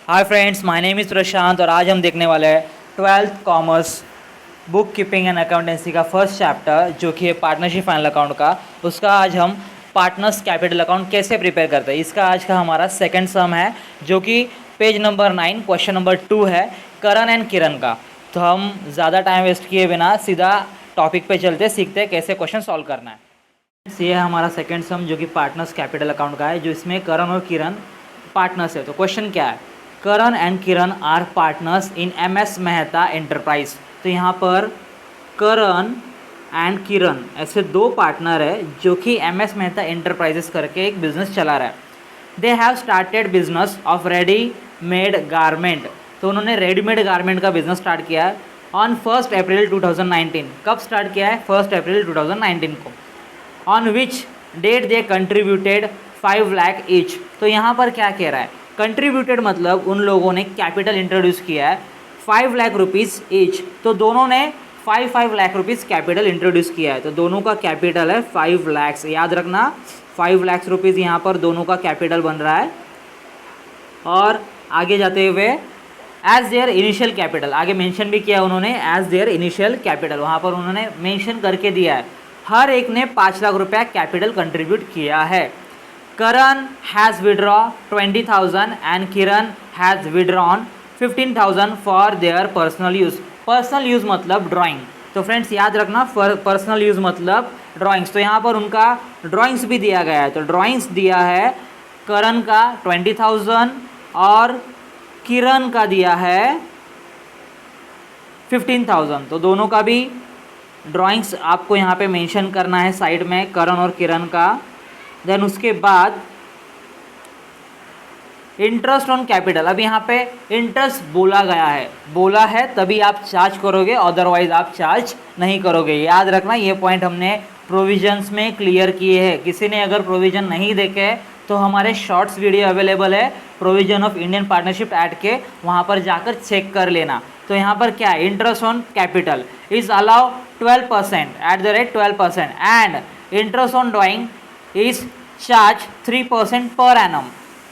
Hi friends, my name is Prashant और आज हम देखने वाले हैं 12th commerce book keeping and accountancy का फर्स्ट चैप्टर जो कि है पार्टनरशिप फाइनल अकाउंट का। उसका आज हम पार्टनर्स कैपिटल अकाउंट कैसे प्रिपेयर करते हैं, इसका आज का हमारा सेकंड सम है जो कि पेज नंबर 9 क्वेश्चन नंबर 2 है करण एंड किरण का। तो हम ज़्यादा टाइम वेस्ट किए बिना सीधा टॉपिक पे चलते सीखते हैं कैसे क्वेश्चन सॉल्व करना है। ये है हमारा सेकंड सम जो कि पार्टनर्स कैपिटल अकाउंट का है, जो इसमें करण और किरण पार्टनर्स है। तो क्वेश्चन क्या है, Karan and Kiran are partners in MS Mehta enterprise. तो यहाँ पर करण एंड किरण ऐसे दो पार्टनर है जो कि एमएस मेहता एंटरप्राइजेस करके एक बिजनेस चला रहा है। They have started business of readymade garment. तो उन्होंने रेडीमेड गारमेंट का बिजनेस स्टार्ट किया है ऑन 1 अप्रैल 2019। कब स्टार्ट किया है? 1 अप्रैल 2019 को। On which date they contributed 5 lakh each. तो यहाँ पर क्या कह रहा है, कंट्रीब्यूटेड मतलब उन लोगों ने कैपिटल इंट्रोड्यूस किया है 5 लाख रुपीज़ ईच। तो दोनों ने 5 लाख रुपीज़ कैपिटल इंट्रोड्यूस किया है। तो दोनों का कैपिटल है 5 लाख, याद रखना 5 लाख रुपीज़ यहाँ पर दोनों का कैपिटल बन रहा है। और आगे जाते हुए एज देयर इनिशियल कैपिटल, आगे मेंशन भी किया उन्होंने एज देयर इनिशियल कैपिटल, वहाँ पर उन्होंने मेंशन करके दिया है हर एक ने 5 लाख रुपया कैपिटल कंट्रीब्यूट किया है। Karan has withdraw 20,000 and Kiran has withdrawn 15,000 for their personal use. Personal use मतलब ड्राइंग। तो फ्रेंड्स याद रखना पर्सनल यूज़ मतलब ड्राइंग्स। तो यहाँ पर उनका ड्राइंग्स भी दिया गया है। तो ड्राइंग्स दिया है करण का 20,000 और किरण का दिया है 15,000। तो दोनों का भी ड्राइंग्स आपको यहाँ पे मेंशन करना है साइड में, करण और किरण का। देन उसके बाद इंटरेस्ट ऑन कैपिटल। अब यहाँ पे इंटरेस्ट बोला है तभी आप चार्ज करोगे, अदरवाइज आप चार्ज नहीं करोगे। याद रखना ये पॉइंट हमने प्रोविजंस में क्लियर किए हैं। किसी ने अगर प्रोविजन नहीं देखे तो हमारे शॉर्ट्स वीडियो अवेलेबल है provision of Indian partnership act के, वहाँ पर जाकर चेक कर लेना। तो यहाँ पर क्या है, interest on capital is allow 12% at the rate 12% and interest on drawing is charge 3% per annum.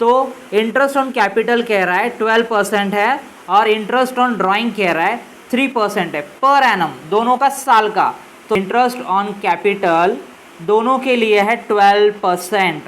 तो इंटरेस्ट ऑन कैपिटल कह रहा है 12% है और इंटरेस्ट ऑन ड्राइंग कह रहा है 3% है पर एनम, दोनों का साल का। तो इंटरेस्ट ऑन कैपिटल दोनों के लिए है 12%,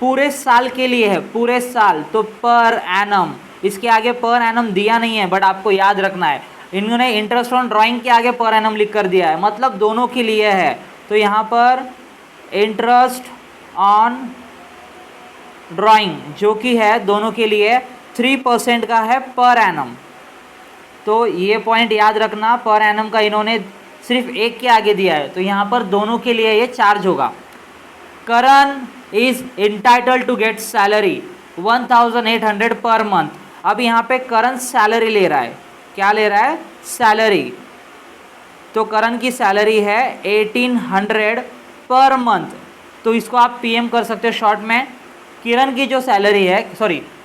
पूरे साल के लिए है, पूरे साल। तो पर एनम, इसके आगे पर एनम दिया नहीं है बट आपको याद रखना है, इन्होंने इंटरेस्ट ऑन ड्राइंग के आगे पर एनम लिख कर दिया है, मतलब दोनों के लिए है। तो यहाँ पर इंटरेस्ट ऑन ड्राइंग जो कि है दोनों के लिए 3% का है पर एनम। तो ये पॉइंट याद रखना, पर एनम का इन्होंने सिर्फ एक के आगे दिया है, तो यहाँ पर दोनों के लिए ये चार्ज होगा। Karan is entitled to get salary 1,800 per month. अब यहाँ पे करण सैलरी ले रहा है, क्या ले रहा है? सैलरी। तो करण की सैलरी है 1,800 पर मंथ। तो इसको आप पीएम कर सकते हो शॉर्ट में। किरण की जो सैलरी है,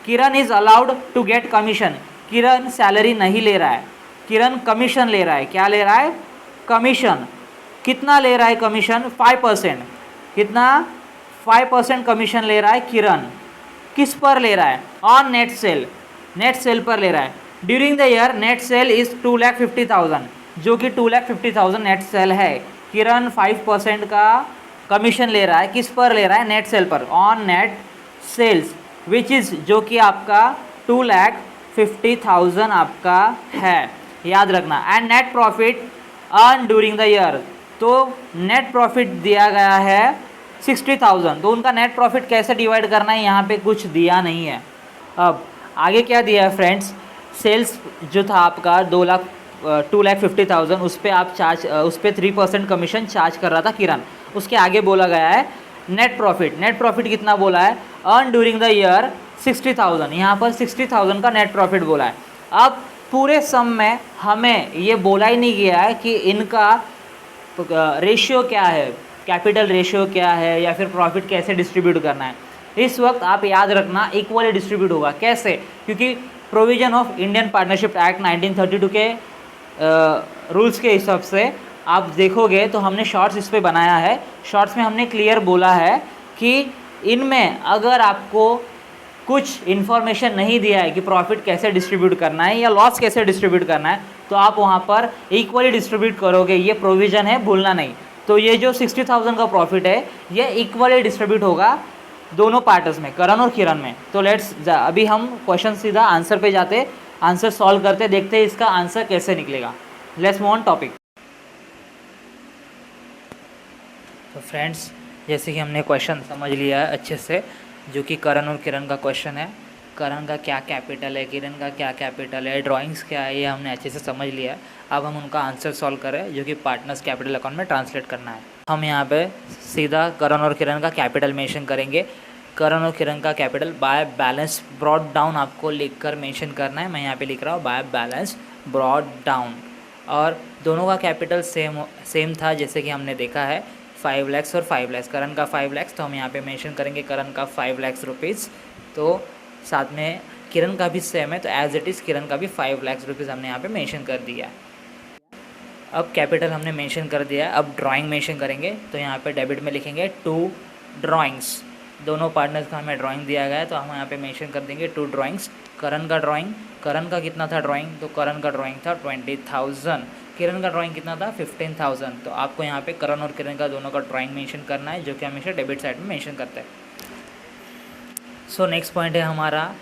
Kiran is allowed to get commission. Kiran salary नहीं ले रहा है, किरण कमीशन ले रहा है। क्या ले रहा है? कमीशन। कितना ले रहा है कमीशन? 5%। कितना? 5% कमीशन ले रहा है किरण। किस पर ले रहा है? On net cell, net sale पर ले रहा है। During the year net cell is 2,50,000, जो कि 2,50,000 नेट सेल है। किरण 5% का कमीशन ले रहा है, किस पर ले रहा है? नेट सेल पर, on net sales, which is जो कि आपका 2,50,000 आपका है, याद रखना। And net profit earn during the year. तो नेट प्रॉफिट दिया गया है 60,000। तो उनका नेट प्रॉफिट कैसे डिवाइड करना है, यहाँ पे कुछ दिया नहीं है। अब आगे क्या दिया है फ्रेंड्स, सेल्स जो था आपका 2,50,000, उस पर आप उस पर 3% कमीशन चार्ज कर रहा था किरण। उसके आगे बोला गया है नेट प्रॉफिट। नेट प्रॉफिट कितना बोला है? अर्न ड्यूरिंग द ईयर 60,000, यहाँ पर 60,000 का नेट प्रॉफिट बोला है। अब पूरे सम में हमें ये बोला ही नहीं गया है कि इनका रेशियो क्या है, कैपिटल रेशियो क्या है, या फिर प्रॉफिट कैसे डिस्ट्रीब्यूट करना है। इस वक्त आप याद रखना इक्वली डिस्ट्रीब्यूट होगा। कैसे? क्योंकि provision of Indian partnership act 1932 के रूल्स के हिसाब से आप देखोगे तो हमने शॉर्ट्स इस पे बनाया है। शॉर्ट्स में हमने क्लियर बोला है कि इनमें अगर आपको कुछ इन्फॉर्मेशन नहीं दिया है कि प्रॉफिट कैसे डिस्ट्रीब्यूट करना है या लॉस कैसे डिस्ट्रीब्यूट करना है, तो आप वहाँ पर इक्वली डिस्ट्रीब्यूट करोगे, ये प्रोविज़न है, भूलना नहीं। तो ये जो 60,000 का प्रॉफिट है ये इक्वली डिस्ट्रीब्यूट होगा दोनों पार्टर्स में, करण और किरण में। तो लेट्स अभी हम क्वेश्चन सीधा आंसर पे जाते, आंसर सॉल्व करते, देखते हैं इसका आंसर कैसे निकलेगा। Let's move on topic. तो फ्रेंड्स, जैसे कि हमने क्वेश्चन समझ लिया है अच्छे से, जो कि करण और किरण का क्वेश्चन है। करण का क्या कैपिटल है, किरण का क्या कैपिटल है, ड्राइंग्स क्या है, ये हमने अच्छे से समझ लिया है। अब हम उनका आंसर सॉल्व करें, जो कि पार्टनर्स कैपिटल अकाउंट में ट्रांसलेट करना है। हम यहाँ पे सीधा करण और किरण का कैपिटल मेंशन करेंगे। करण और किरण का capital by balance brought down आपको लिखकर मेंशन करना है। मैं यहाँ पे लिख रहा हूँ बाय बैलेंस ब्रॉड डाउन। और दोनों का कैपिटल सेम था, जैसे कि हमने देखा है 5 लाख और 5 लाख। करण का 5 लाख, तो हम यहाँ पे मेंशन करेंगे करण का 5 लाख रुपीज़। तो साथ में किरण का भी सेम है, तो एज इट इज़ किरण का भी 5 लाख रुपीज़ हमने यहाँ पे मेंशन कर दिया। अब कैपिटल हमने मेंशन कर दिया, अब ड्राइंग मेंशन करेंगे। तो यहाँ पे डेबिट में लिखेंगे 2 ड्राइंग्स। दोनों पार्टनर्स का हमें ड्राइंग दिया गया है, तो हम यहाँ पे मेंशन कर देंगे 2 ड्राइंग्स। करण का ड्राइंग, करण का कितना था ड्राइंग, तो करण का ड्राइंग था 20,000। किरण का ड्राइंग कितना था 15,000। तो आपको यहाँ पे करण और किरण का दोनों का ड्राइंग मेंशन करना है, जो कि हमेशा डेबिट साइड में मेंशन करते हैं। सो नेक्स्ट पॉइंट है हमारा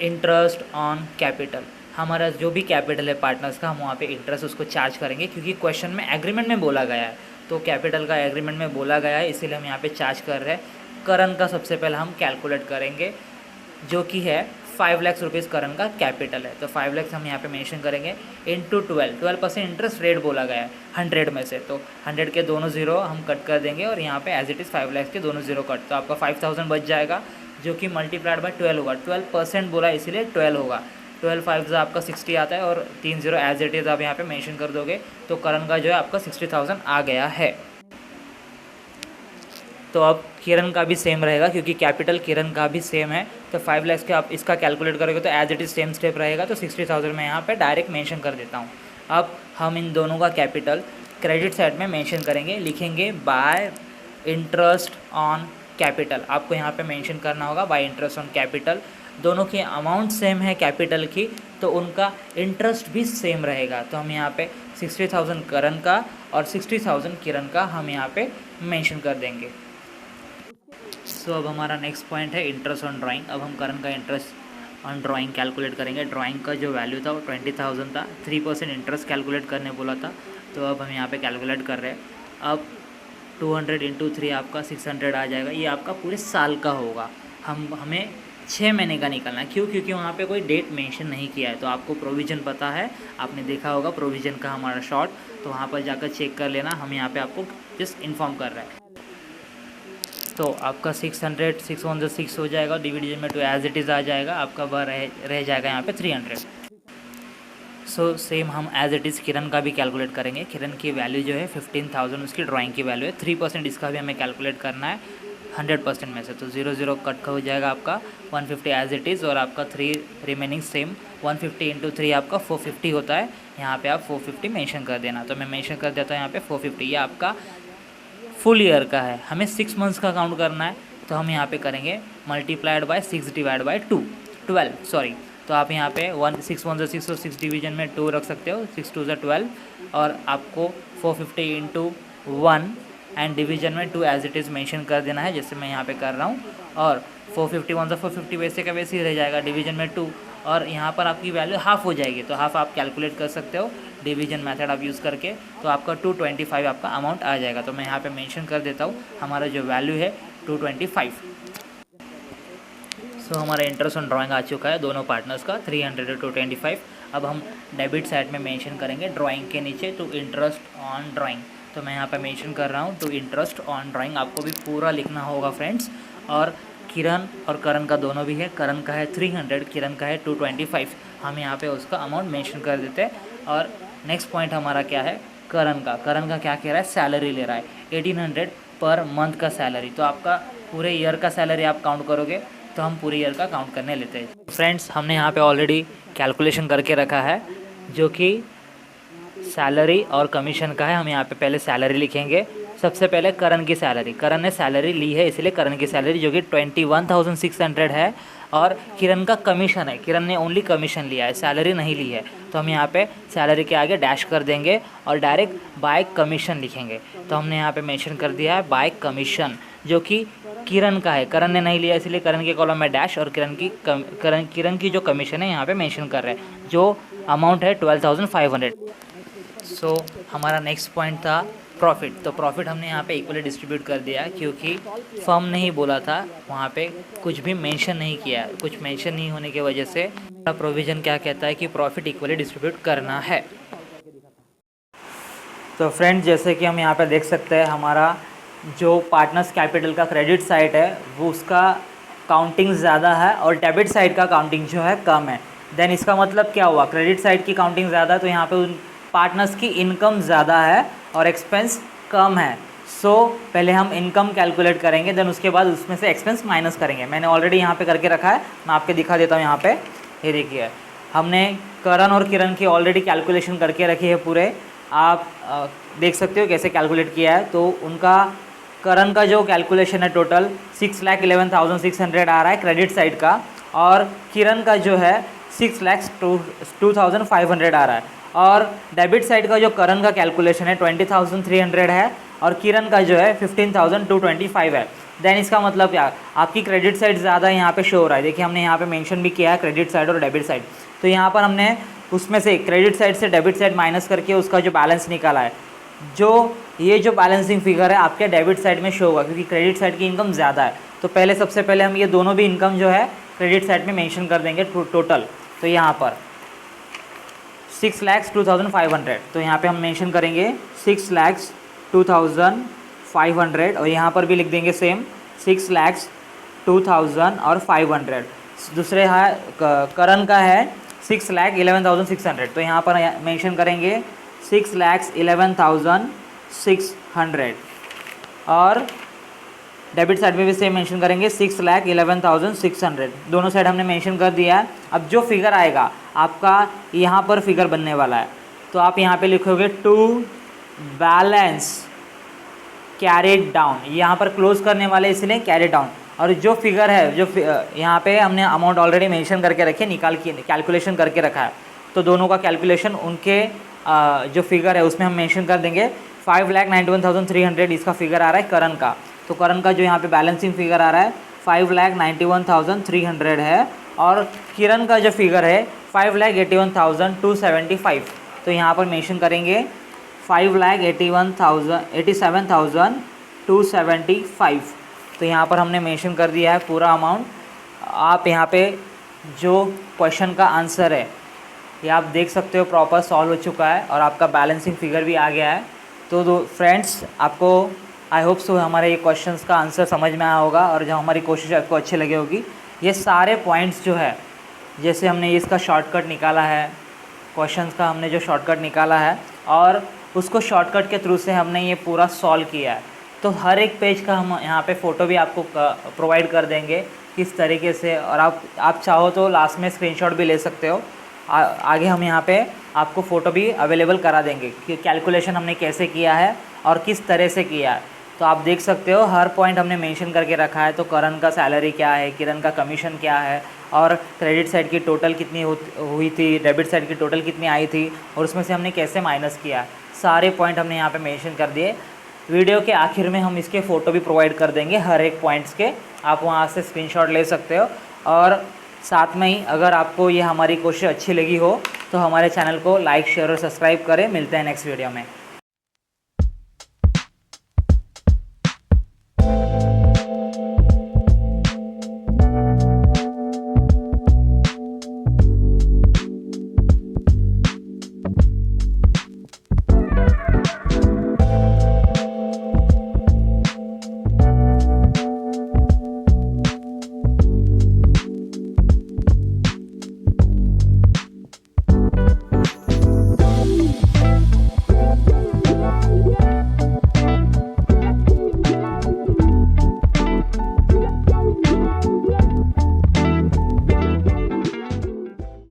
इंटरेस्ट ऑन कैपिटल। हमारा जो भी कैपिटल है पार्टनर्स का, हम वहाँ पे इंटरेस्ट उसको चार्ज करेंगे, क्योंकि क्वेश्चन में एग्रीमेंट में बोला गया है। तो कैपिटल का एग्रीमेंट में बोला गया है, इसीलिए हम यहाँ पे चार्ज कर रहे हैं। करण का सबसे पहले हम कैलकुलेट करेंगे, जो कि है 5 लाख रुपीज़ करण का कैपिटल है। तो 5 लाख हम यहाँ पे मेंशन करेंगे इंटू 12% इंटरेस्ट रेट बोला गया है 100 में से। तो 100 के दोनों ज़ीरो हम कट कर देंगे, और यहाँ पे एज इट इज़ 5 लाख के दोनों ज़ीरो कट, तो आपका 5,000 बच जाएगा, जो कि मल्टीप्लाइड बाय 12 होगा। 12% बोला इसीलिए 12 होगा। 12 5 से आपका 60 आता है, और 3 ज़ीरो एज इट इज़ आप यहाँ पे मेंशन कर दोगे, तो करण का जो है आपका 60,000 आ गया है। तो अब किरण का भी सेम रहेगा, क्योंकि कैपिटल किरण का भी सेम है। तो 5 लाख के आप इसका कैलकुलेट करोगे तो as it is same step रहेगा। तो 60,000 मैं यहाँ पे डायरेक्ट मेंशन कर देता हूँ। अब हम इन दोनों का कैपिटल क्रेडिट साइड में मेंशन करेंगे, लिखेंगे बाय इंटरेस्ट ऑन कैपिटल। आपको यहाँ पे मेंशन करना होगा बाय इंटरेस्ट ऑन कैपिटल। दोनों की अमाउंट सेम है कैपिटल की, तो उनका इंटरेस्ट भी सेम रहेगा। तो हम यहाँ पे 60,000 करण का और 60,000 किरण का हम यहाँ पे मेंशन कर देंगे। सो अब हमारा नेक्स्ट पॉइंट है इंटरेस्ट ऑन ड्राइंग। अब हम करण का इंटरेस्ट ऑन ड्राइंग कैलकुलेट करेंगे। ड्राइंग का जो वैल्यू था वो 20,000 था, 3% इंटरेस्ट कैलकुलेट करने बोला था, तो अब हम यहाँ पे कैलकुलेट कर रहे हैं। अब 200 इंटू 3 आपका 600 आ जाएगा। ये आपका पूरे साल का होगा। हमें 6 महीने का निकलना है। क्यों? क्योंकि वहाँ पे कोई डेट मेंशन नहीं किया है। तो आपको प्रोविज़न पता है, आपने देखा होगा प्रोविज़न का हमारा शॉर्ट, तो वहाँ पर जाकर चेक कर लेना। हम यहाँ पे आपको जस्ट इन्फॉर्म कर रहे हैं। तो आपका 600 6 1 6 हो जाएगा, डिविजन में 2 एज इट इज़ आ जाएगा, आपका वह रह जाएगा यहाँ पे 300। सो सेम हम एज इट इज़ किरण का भी कैलकुलेट करेंगे। किरण की वैल्यू जो है 15,000 उसकी ड्राइंग की वैल्यू है। 3% इसका भी हमें कैलकुलेट करना है 100% में से। तो 0 0 कट का हो जाएगा आपका 150 एज इट इज़, और आपका 3 रिमेनिंग सेम 150 इंटू 3 आपका 450 होता है। यहाँ पे आप 450 मेंशन कर देना। तो मैं मेंशन कर देता हूँ यहाँ पे 450। ये आपका फुल ईयर का है। हमें 6 मंथ्स का काउंट करना है, तो हम यहाँ पे करेंगे multiplied by 6 divide by 12 sorry. तो आप यहाँ पे 6 1 6 और 6 डिवीजन में 2 रख सकते हो, 6 2 12, और आपको 450 इंटू 1 एंड डिवीजन में 2 एज इट इज़ मेंशन कर देना है, जैसे मैं यहाँ पे कर रहा हूँ। और 450 1 450 वैसे का वैसे ही रह जाएगा, डिवीजन में 2, और यहाँ पर आपकी वैल्यू हाफ हो जाएगी। तो हाफ आप कैलकुलेट कर सकते हो डिवीजन मेथड आप यूज़ करके, तो आपका 225 आपका अमाउंट आ जाएगा। तो मैं यहाँ पे मेंशन कर देता हूँ हमारा जो वैल्यू है 225। सो हमारा इंटरेस्ट ऑन ड्राइंग आ चुका है दोनों पार्टनर्स का 300 टू 225। अब हम डेबिट साइड में मेंशन करेंगे ड्राइंग के नीचे टू इंटरेस्ट ऑन ड्राइंग। तो मैं यहाँ पे मेंशन कर रहा हूँ टू इंटरेस्ट ऑन ड्राइंग। आपको भी पूरा लिखना होगा फ्रेंड्स। और किरण और करण का दोनों भी है, करण का है 300, किरण का है 225। हम यहाँ पे उसका अमाउंट मेंशन कर देते हैं। और नेक्स्ट पॉइंट हमारा क्या है, करण का क्या कह रहा है, सैलरी ले रहा है 1800 पर मंथ का सैलरी। तो आपका पूरे ईयर का सैलरी आप काउंट करोगे, तो हम पूरे ईयर का काउंट करने लेते हैं। फ्रेंड्स, हमने यहाँ पे ऑलरेडी कैलकुलेशन करके रखा है, जो कि सैलरी और कमीशन का है। हम यहाँ पे पहले सैलरी लिखेंगे। सबसे पहले करण की सैलरी, करण ने सैलरी ली है इसलिए करण की सैलरी जो कि 21,600 है। और किरण का कमीशन है, किरण ने ओनली कमीशन लिया है, सैलरी नहीं ली है, तो हम यहाँ पे सैलरी के आगे डैश कर देंगे और डायरेक्ट बाय कमीशन लिखेंगे। तो हमने यहाँ पे मेंशन कर दिया है बाय कमीशन, जो कि किरण का है, करण ने नहीं लिया इसलिए करण के कॉलम में डैश, और किरण की जो कमीशन है यहाँ पे मेंशन कर रहे हैं, जो अमाउंट है 12,500। सो हमारा नेक्स्ट पॉइंट था प्रॉफिट। तो प्रॉफिट हमने यहाँ पे इक्वली डिस्ट्रीब्यूट कर दिया है, क्योंकि फर्म नहीं बोला था, वहाँ पे कुछ भी मेंशन नहीं किया है। कुछ मेंशन नहीं होने की वजह से प्रोविज़न क्या कहता है कि प्रॉफिट इक्वली डिस्ट्रीब्यूट करना है। तो फ्रेंड्स, जैसे कि हम यहाँ पे देख सकते हैं, हमारा जो पार्टनर्स कैपिटल का क्रेडिट साइड है वो उसका काउंटिंग ज़्यादा है और डेबिट साइड का काउंटिंग जो है कम है। देन इसका मतलब क्या हुआ, क्रेडिट साइड की काउंटिंग ज़्यादा है तो यहाँ पे उन पार्टनर्स की इनकम ज़्यादा है और एक्सपेंस कम है। सो पहले हम इनकम कैलकुलेट करेंगे, देन उसके बाद उसमें से एक्सपेंस माइनस करेंगे। मैंने ऑलरेडी यहाँ पे करके रखा है, मैं आपके दिखा देता हूँ। यहाँ पे ये देखिए, हमने करण और किरण की ऑलरेडी कैलकुलेशन करके रखी है पूरे। आप देख सकते हो कैसे कैलकुलेट किया है। तो उनका करण का जो कैलकुलेशन है टोटल 6,11,600 आ रहा है क्रेडिट साइड का, और किरण का जो है 6,02,500 आ रहा है। और डेबिट साइड का जो करण का कैलकुलेशन है 20,300 है और किरण का जो है 15,225 है। देन इसका मतलब क्या, आपकी क्रेडिट साइड ज़्यादा यहाँ पे शो हो रहा है। देखिए हमने यहाँ पे मेंशन भी किया है क्रेडिट साइड और डेबिट साइड। तो यहाँ पर हमने उसमें से क्रेडिट साइड से डेबिट साइड माइनस करके उसका जो बैलेंस निकाला है, जो ये जो बैलेंसिंग फिगर है आपके डेबिट साइड में शो होगा, क्योंकि क्रेडिट साइड की इनकम ज़्यादा है। तो पहले सबसे पहले हम ये दोनों भी इनकम जो है क्रेडिट साइड में मेंशन कर देंगे टोटल। तो यहाँ पर 6,02,500, तो यहाँ पे हम मेंशन करेंगे 6,02,500 और यहाँ पर भी लिख देंगे सेम 6,02,500। दूसरे है करण का है 6,11,600, तो यहाँ पर मेंशन करेंगे 6,11,600 और डेबिट साइड में भी सेम मेंशन करेंगे 6,11,600। दोनों साइड हमने मेंशन कर दिया है। अब जो फिगर आएगा आपका यहाँ पर फिगर बनने वाला है, तो आप यहाँ पे लिखोगे टू बैलेंस कैरिड डाउन। यहाँ पर क्लोज करने वाले इसलिए कैरिड डाउन। और जो फिगर है, जो यहाँ पे हमने अमाउंट ऑलरेडी मेंशन करके रखे, निकाल के कैलकुलेशन करके रखा है, तो दोनों का कैलकुलेशन उनके जो फिगर है उसमें हम मेंशन कर देंगे। 5,91,300 इसका फिगर आ रहा है करण का। तो करण का जो यहाँ पे बैलेंसिंग फिगर आ रहा है 5,91,300 है और किरण का जो फिगर है 5,81,275। तो यहाँ पर मेंशन करेंगे 5,87,275। तो यहाँ पर हमने मेंशन कर दिया है पूरा अमाउंट। आप यहाँ पे जो क्वेश्चन का आंसर है ये आप देख सकते हो प्रॉपर सॉल्व हो चुका है और आपका बैलेंसिंग फिगर भी आ गया है। तो फ्रेंड्स, आपको आई होप सो हमारे ये क्वेश्चंस का आंसर समझ में आया होगा और जो हमारी कोशिश आपको अच्छी लगी होगी। ये सारे पॉइंट्स जो है, जैसे हमने इसका शॉर्टकट निकाला है, क्वेश्चंस का हमने जो शॉर्टकट निकाला है और उसको शॉर्टकट के थ्रू से हमने ये पूरा सॉल्व किया है। तो हर एक पेज का हम यहाँ पे फ़ोटो भी आपको प्रोवाइड कर देंगे किस तरीके से, और आप चाहो तो लास्ट में स्क्रीनशॉट भी ले सकते हो। आगे हम यहाँ पे आपको फ़ोटो भी अवेलेबल करा देंगे कि कैलकुलेशन हमने कैसे किया है और किस तरह से किया है। तो आप देख सकते हो हर पॉइंट हमने मेंशन करके रखा है। तो करण का सैलरी क्या है, किरण का कमीशन क्या है, और क्रेडिट साइड की टोटल कितनी हुई थी, डेबिट साइड की टोटल कितनी आई थी, और उसमें से हमने कैसे माइनस किया, सारे पॉइंट हमने यहाँ पे मेंशन कर दिए। वीडियो के आखिर में हम इसके फ़ोटो भी प्रोवाइड कर देंगे हर एक पॉइंट्स के, आप वहाँ से स्क्रीनशॉट ले सकते हो। और साथ में ही अगर आपको ये हमारी कोशिश अच्छी लगी हो तो हमारे चैनल को लाइक, शेयर और सब्सक्राइब करें। मिलते हैं नेक्स्ट वीडियो में।